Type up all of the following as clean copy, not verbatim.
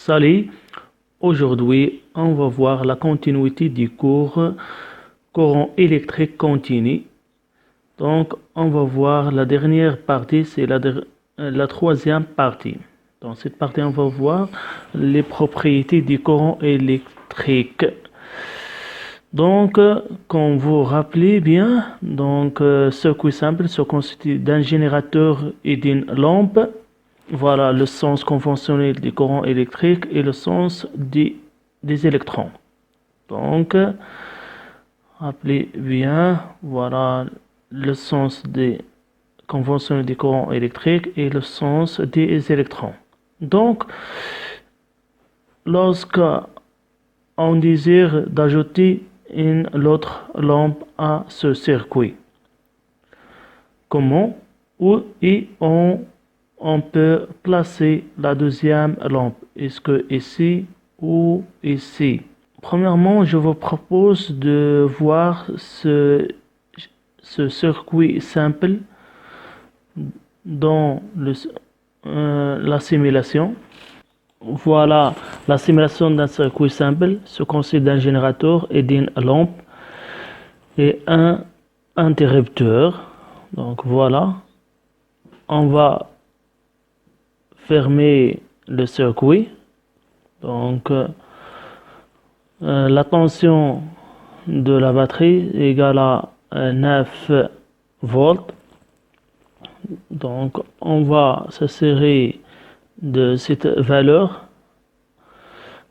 Salut, aujourd'hui on va voir la continuité du cours courant électrique continu. Donc on va voir la dernière partie, c'est la troisième partie. Dans cette partie on va voir les propriétés du courant électrique. Donc quand vous rappelez bien, circuit simple se constitue d'un générateur et d'une lampe. Voilà le sens conventionnel du courant électrique et le sens des électrons. Donc, rappelez bien, voilà le sens conventionnel du courant électrique et le sens des électrons. Donc, lorsque on désire d'ajouter une autre lampe à ce circuit, comment et on peut placer la deuxième lampe. Est-ce que ici ou ici? Premièrement, je vous propose de voir ce circuit simple dans la simulation. Voilà la simulation d'un circuit simple se constitue d'un générateur et d'une lampe et un interrupteur. Donc voilà, on va fermer le circuit. Donc la tension de la batterie est égale à 9 volts. Donc on va s'assurer de cette valeur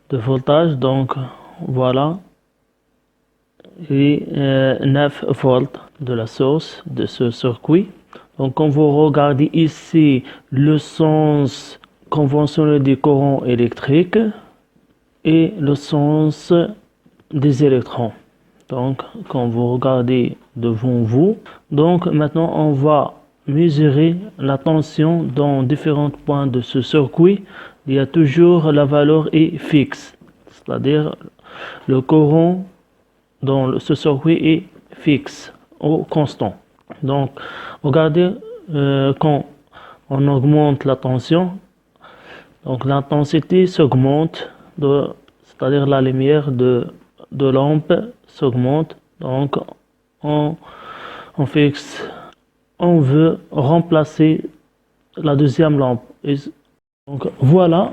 de voltage. Donc voilà, et 9 volts de la source de ce circuit. Donc quand vous regardez ici le sens conventionnel du courant électrique et le sens des électrons. Donc quand vous regardez devant vous, donc maintenant on va mesurer la tension dans différents points de ce circuit. Il y a toujours la valeur est fixe, c'est-à-dire le courant dans ce circuit est fixe ou constant. Donc regardez quand on augmente la tension, donc l'intensité s'augmente, c'est-à-dire la lumière de lampe s'augmente. Donc on fixe, on veut remplacer la deuxième lampe. Donc voilà,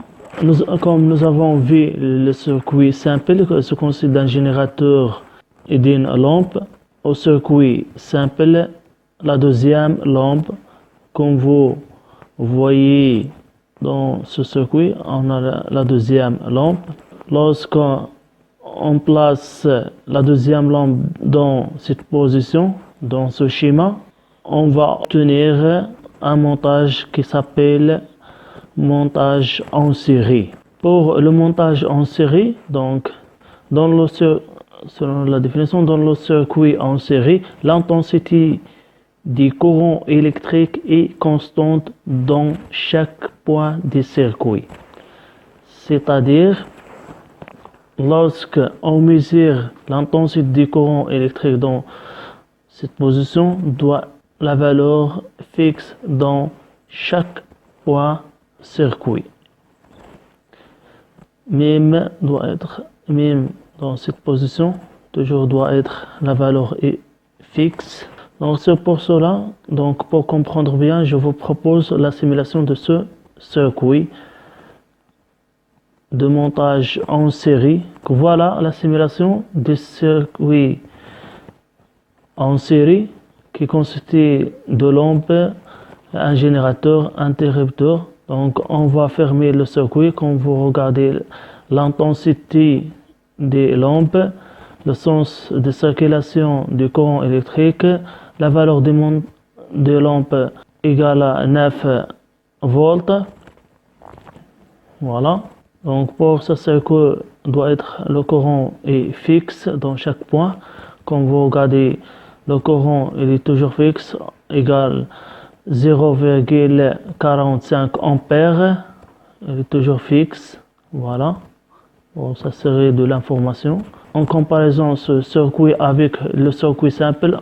comme nous avons vu le circuit simple se constitue d'un générateur et d'une lampe. Au circuit simple, la deuxième lampe, comme vous voyez dans ce circuit, on a la deuxième lampe. Lorsqu'on place la deuxième lampe dans cette position, dans ce schéma, on va obtenir un montage qui s'appelle montage en série. Pour le montage en série, donc selon la définition, dans le circuit en série, l'intensité du courant électrique est constante dans chaque point du circuit. C'est-à-dire, lorsque on mesure l'intensité du courant électrique dans cette position, la valeur fixe dans chaque point circuit. Même dans cette position, toujours doit être la valeur est fixe. Donc c'est pour cela, donc pour comprendre bien, je vous propose la simulation de ce circuit de montage en série. Voilà la simulation du circuit en série qui constitue de lampes, un générateur, interrupteur. Donc on va fermer le circuit. Quand vous regardez l'intensité des lampes, le sens de circulation du courant électrique, la valeur des lampes égale à 9 volts. Voilà. Donc pour ce circuit doit être le courant est fixe dans chaque point. Quand vous regardez le courant, il est toujours fixe, égal 0,45 ampères. Il est toujours fixe. Voilà. Bon, ça serait de l'information. En comparaison ce circuit avec le circuit simple,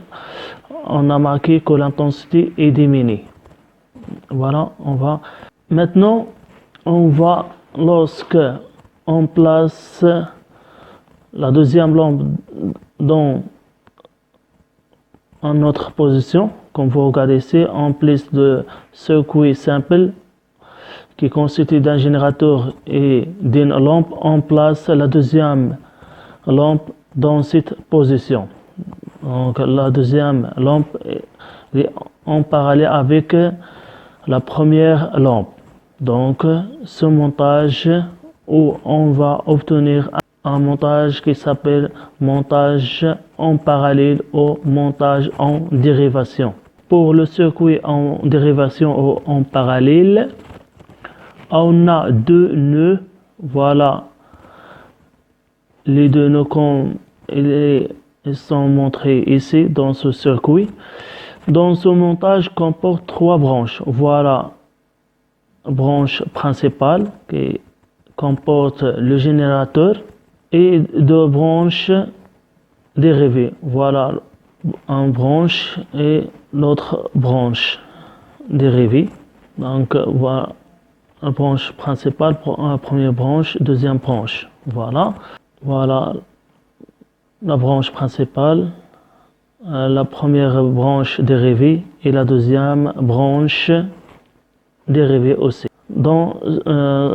on a marqué que l'intensité est diminuée. Voilà, maintenant, lorsque on place la deuxième lampe dans une autre position. Comme vous regardez ici, en plus de circuit simple qui constitue d'un générateur et d'une lampe, on place la deuxième lampe dans cette position. Donc la deuxième lampe est en parallèle avec la première lampe. Donc ce montage où on va obtenir un montage qui s'appelle montage en parallèle ou montage en dérivation. Pour le circuit en dérivation ou en parallèle, on a deux nœuds. Voilà les deux nœuds comme ils sont montrés ici dans ce circuit. Dans ce montage comporte trois branches. Voilà branche principale qui comporte le générateur et deux branches dérivées. Voilà une branche et l'autre branche dérivée. Donc voilà la branche principale, première branche, deuxième branche. Voilà la branche principale, la première branche dérivée et la deuxième branche dérivée aussi. Dans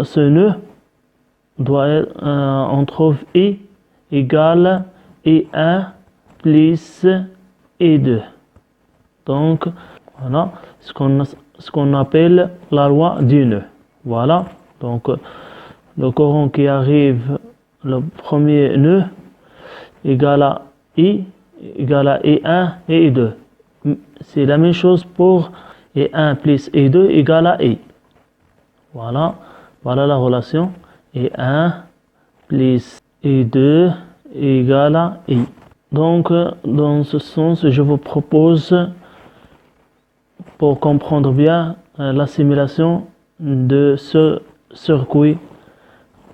ce nœud, on trouve I égale I1 plus I2. Donc, voilà ce qu'on appelle la loi du nœud. Voilà, donc le courant qui arrive, le premier nœud, égale à I, égale à I1 et I2. C'est la même chose pour I1 plus I2 égale à I. Voilà la relation. I1 plus I2 égale à I. Donc, dans ce sens, je vous propose, pour comprendre bien l'assimilation de ce circuit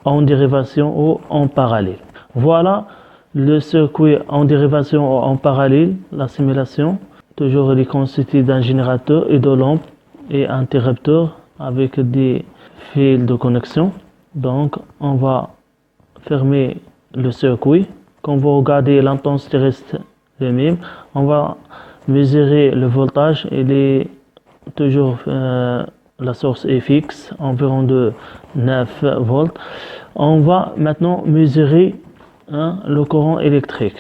en dérivation ou en parallèle. Voilà le circuit en dérivation ou en parallèle, l'assimilation. Toujours il est constitué d'un générateur et de lampes et interrupteurs avec des fils de connexion. Donc on va fermer le circuit. Quand vous regardez, l'intensité reste le même. On va mesurer le voltage. Il est toujours la source est fixe, environ de 9 volts. On va maintenant mesurer le courant électrique.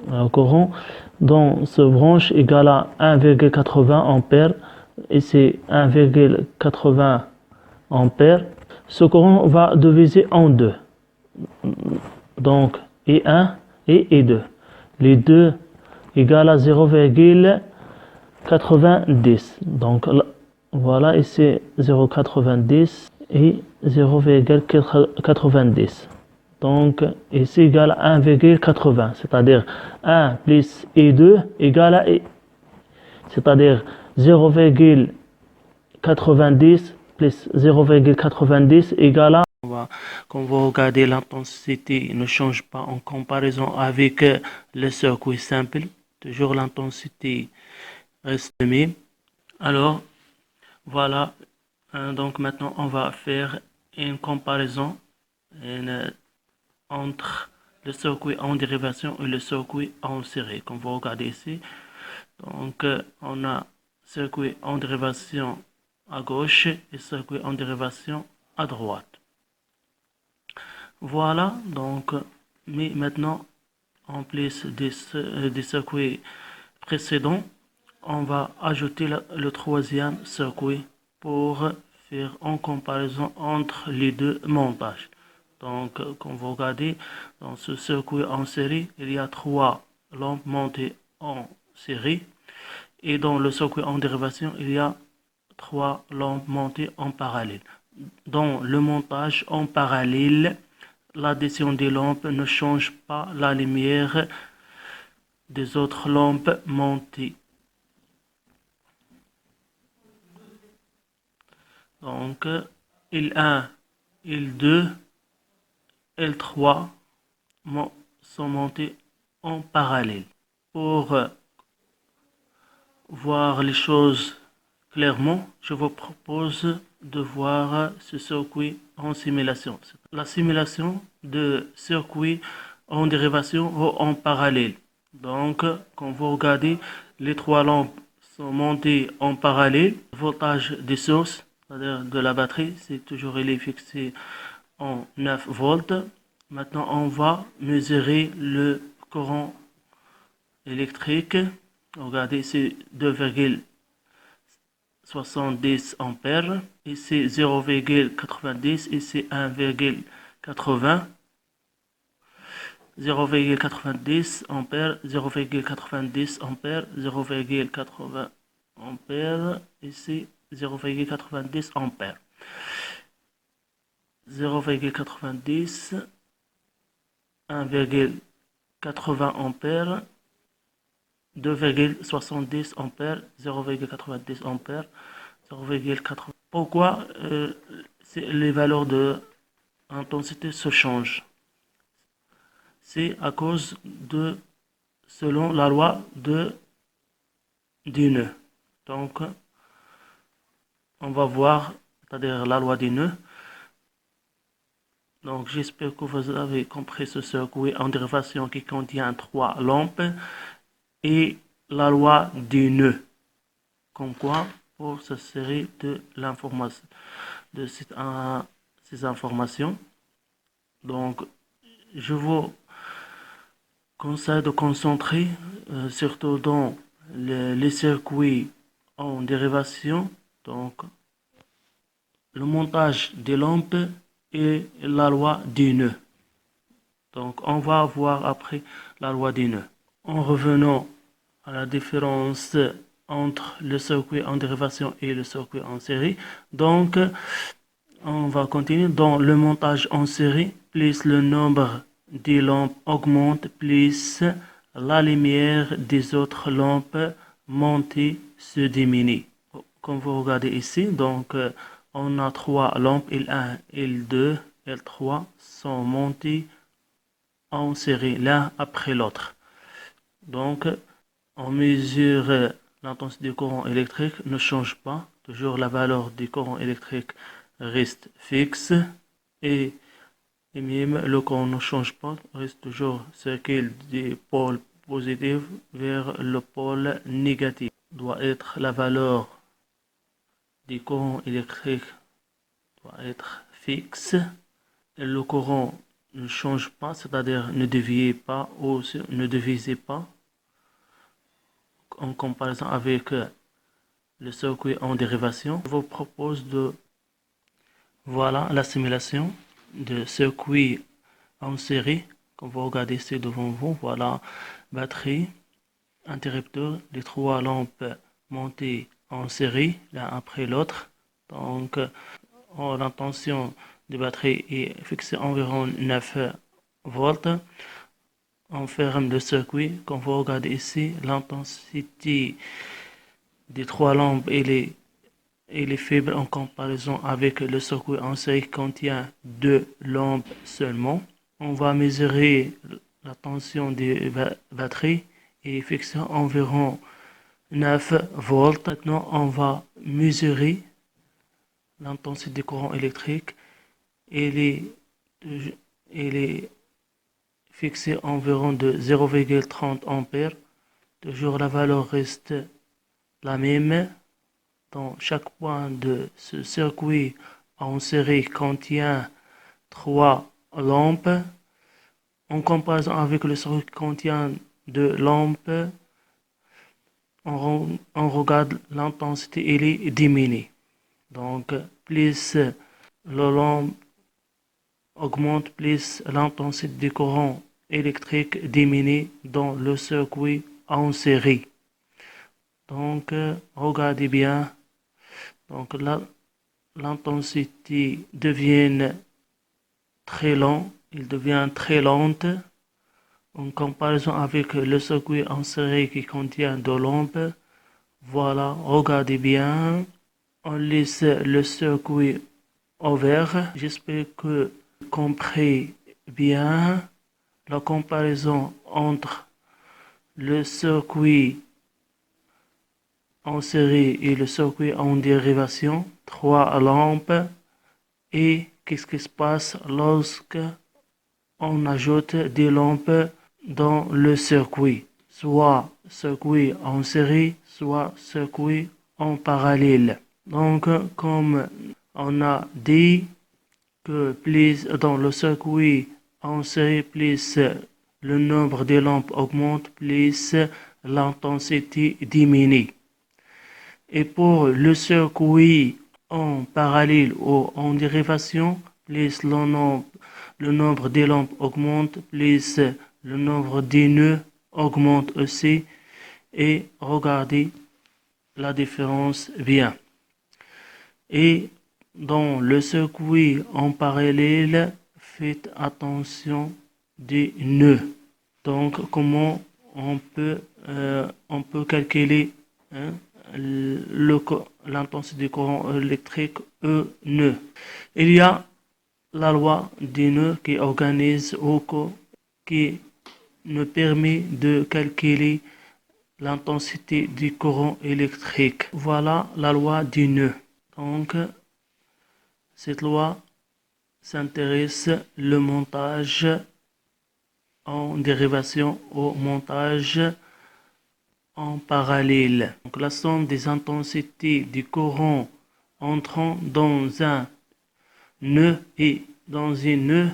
Le courant dans ce branche égale à 1,80 ampères et c'est 1,80 ampères. Ce courant va diviser en deux. Donc I1 et I2. Les deux égale à 0,90. Donc voilà ici 0,90 et 0,90. Donc ici égale à 1,80, c'est-à-dire 1 plus I2 égale à I. C'est-à-dire 0,90 plus 0,90 égale à... Quand vous regardez, l'intensité ne change pas en comparaison avec le circuit simple. Toujours l'intensité reste la même. Alors, voilà. Donc maintenant, on va faire une comparaison entre le circuit en dérivation et le circuit en série. Comme vous regardez ici, donc on a circuit en dérivation à gauche et circuit en dérivation à droite. Voilà, donc, mais maintenant, en plus des circuits précédents, on va ajouter le troisième circuit pour faire une comparaison entre les deux montages. Donc, comme vous regardez, dans ce circuit en série, il y a trois lampes montées en série. Et dans le circuit en dérivation, il y a trois lampes montées en parallèle. Dans le montage en parallèle, l'addition des lampes ne change pas la lumière des autres lampes montées. Donc, L1, L2, L3 sont montés en parallèle. Pour voir les choses clairement, je vous propose de voir ce circuit en simulation. La simulation de circuits en dérivation ou en parallèle. Donc, quand vous regardez, les trois lampes sont montées en parallèle. Le voltage des sources, c'est-à-dire de la batterie, c'est toujours il est fixé en 9 volts. Maintenant, on va mesurer le courant électrique. Regardez, c'est 2,70 ampères. Ici 0,90, ici 1,80. 0,90 ampères, 0,90 ampères, 0,80 ampères, ici 0,90 ampères. 0,90, 1,80 ampères, 2,70 ampères, 0,90 ampères, 0,80. Pourquoi les valeurs de intensité se changent? C'est à cause de, selon la loi du nœud. Donc, on va voir, c'est-à-dire la loi du nœud. Donc, j'espère que vous avez compris ce circuit en dérivation qui contient 3 lampes et la loi du nœud. Comme quoi, pour cette série de l'information, de ces informations. Donc, je vous conseille de concentrer surtout dans les circuits en dérivation, donc le montage des lampes et la loi du nœud. Donc on va voir après la loi du nœud. En revenant à la différence entre le circuit en dérivation et le circuit en série, donc on va continuer. Dans le montage en série, plus le nombre des lampes augmente, plus la lumière des autres lampes montées se diminue. Comme vous regardez ici, donc on a 3 lampes L1, L2, L3 sont montées en série l'un après l'autre. Donc on mesure l'intensité du courant électrique ne change pas, toujours la valeur du courant électrique reste fixe et même le courant ne change pas, reste toujours circule du pôle positif vers le pôle négatif. Doit être la valeur du courant électrique doit être fixe. Et le courant ne change pas, c'est-à-dire ne déviez pas ou ne divisez pas en comparaison avec le circuit en dérivation. Je vous propose de voilà la simulation de circuit en série. Comme vous regardez ici devant vous, voilà batterie, interrupteur, les 3 lampes montées en série l'un après l'autre. Donc la tension de batterie est fixée environ 9 volts. On ferme le circuit. Comme vous regardez ici, l'intensité des 3 lampes est faible en comparaison avec le circuit en série qui contient 2 lampes seulement. On va mesurer la tension des batteries et fixer environ 9 volts. Maintenant, on va mesurer l'intensité du courant électrique. Elle est fixée environ de 0,30 ampères. Toujours la valeur reste la même. Dans chaque point de ce circuit en série contient 3 lampes. En comparaison avec le circuit qui contient 2 lampes, on regarde l'intensité, elle est diminuée. Donc, plus le lampe augmente, plus l'intensité du courant électrique diminue dans le circuit en série. Donc, regardez bien. Donc là, l'intensité devient très lente, il devient très lente en comparaison avec le circuit en série qui contient 2 lampes. Voilà, regardez bien. On laisse le circuit ouvert. J'espère que vous comprenez bien la comparaison entre le circuit en série et le circuit en dérivation, 3 lampes et qu'est-ce qui se passe lorsque on ajoute des lampes dans le circuit, soit circuit en série, soit circuit en parallèle. Donc, comme on a dit que plus dans le circuit en série, plus le nombre de lampes augmente, plus l'intensité diminue. Et pour le circuit en parallèle ou en dérivation, plus le nombre de lampes augmente, plus le nombre de nœuds augmente aussi. Et regardez la différence bien. Et dans le circuit en parallèle, faites attention des nœuds. Donc, comment on peut calculer l'intensité du courant électrique E nœud. Il y a la loi des nœuds qui organise ou qui nous permet de calculer l'intensité du courant électrique. Voilà la loi des nœuds. Donc, cette loi s'intéresse le montage en dérivation au montage en parallèle. Donc, la somme des intensités du courant entrant dans un nœud et dans une nœud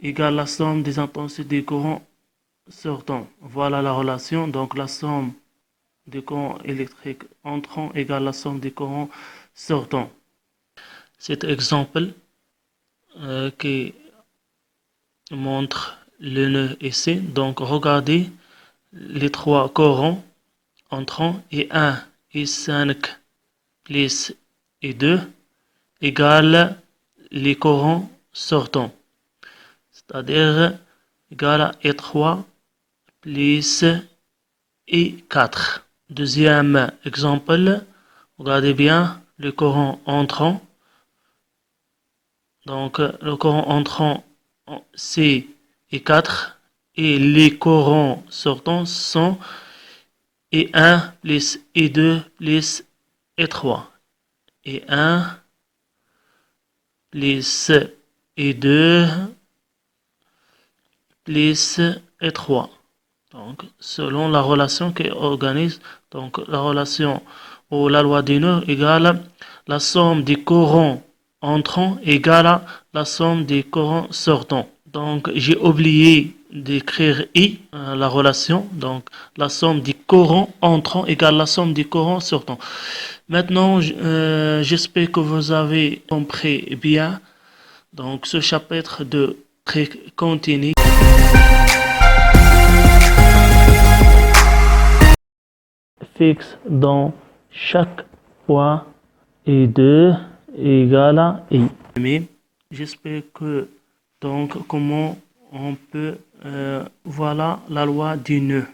égale la somme des intensités du courant sortant. Voilà la relation. Donc, la somme du courant électrique entrant égale la somme du courant sortant. Cet exemple qui montre le nœud ici. Donc, regardez les trois courants entrants et 1 et 5 plus et 2 égale les courants sortants. C'est-à-dire égale à E3 plus E4. Deuxième exemple, regardez bien le courant entrant. Donc, le courant entrant, c'est E4 et les courants sortants sont E1 plus E2 plus E3. E1 plus E2 plus E3. Donc, selon la relation qui organise, donc la relation ou la loi des nœuds égale la somme des courants entrants égale à la somme des courants sortants. Donc, j'ai oublié d'écrire I, la relation. Donc, la somme des courants entrants égale la somme des courants sortants. Maintenant, j'espère que vous avez compris bien. Donc, ce chapitre de continu. Fixe dans chaque point et 2 égale à I. J'espère que, donc, comment on peut, voilà la loi du nœud.